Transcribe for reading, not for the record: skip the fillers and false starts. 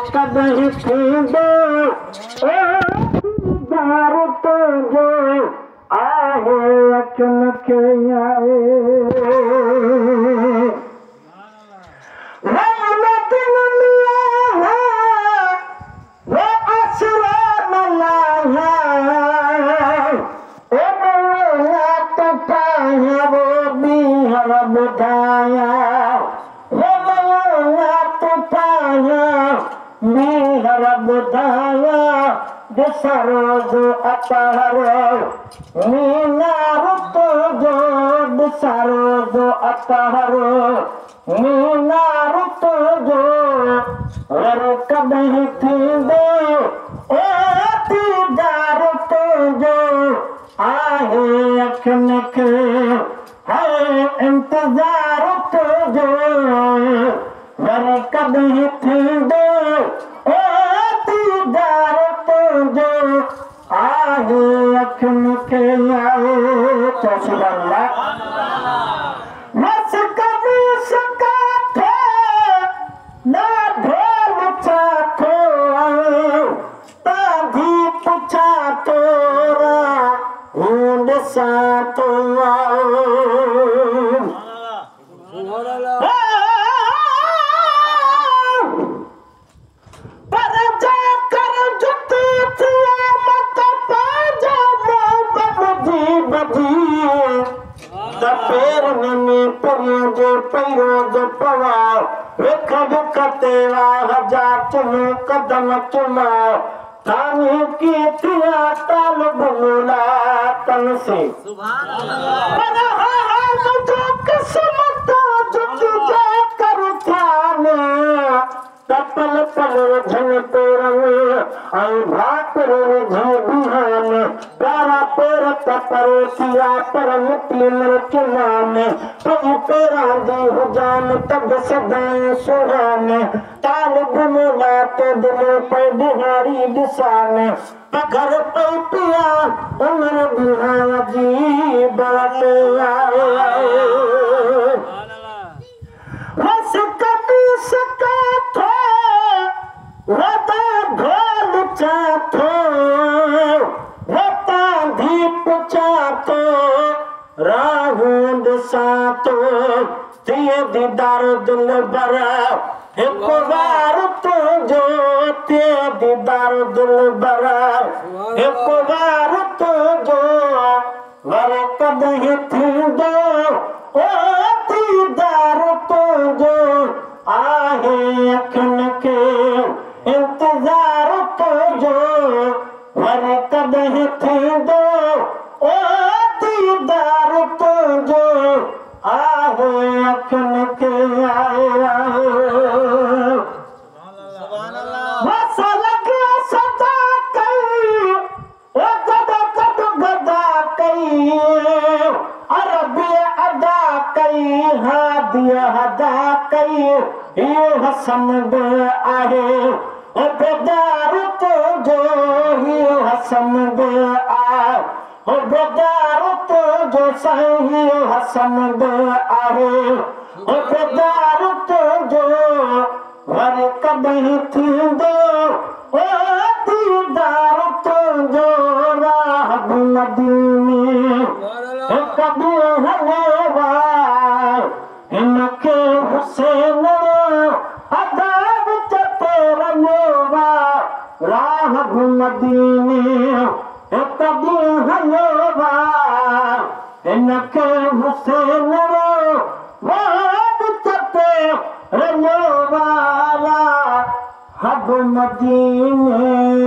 कदहीं थींदो दीदार तुंहिंजो आहे अखियुनि खे आए रोज़ अपहर मीनार तुंहिंजो ॾिसां रोज़ अपहर मीनार तुंहिंजो वरी कॾहिं थींदो दीदार तुंहिंजो आहे अखियुनि खे है इंतज़ार तुंहिंजो वरी कॾहिं थींदो दीदार तुंहिंजो आहे अखियुनि खे आए बस कभी सकाथे ना ढोल चाथो ताधी पुछा तोरा ऊंड सा तो कदम चुमा तानी की थिया ताल बुला तन से पर जो किस्मत झुक जा कर ध्यान पल पल झन पेरन आई भाकर झन बिहान प्यारा पेर तपरोसिया पर मुतीमर चुनान तुझ पेरा दी हुजान तब सदाएं सुहान ताल बुला तो दिल पे बिहारी दिशान पगर पे पिया उमर बिहार जी बात आए बस कभी सका थो वता ढोल चाथो वता दीप चाथो राहूंद सातो थिए दीदार दिल भरा एक बार तुंहिंजो थिए दीदार दिल भरा एक बार तुंहिंजो वरी कॾहिं थींदो दीदार तुंहिंजो आहे अखियुनि खे इंतज़ार तुंहिंजो वरी कॾहिं थींदो दीदार तुंहिंजो आहे अखियुनि खे हसन बि आहे बेदार तुंहिंजो हीअ हसन बि आहे बेदार तुंहिंजो साईं हसन बि आहे बेदार तुंहिंजो वरी कॾहिं थींदो दीदार तुंहिंजो राह मदीने कॾहिं हलेवा हिनखे हुसैन अदाब चते रंगवा राह मदीने कॾहिं हलेवा हिनखे हुसैन वाद चते रंगवा राह मदीने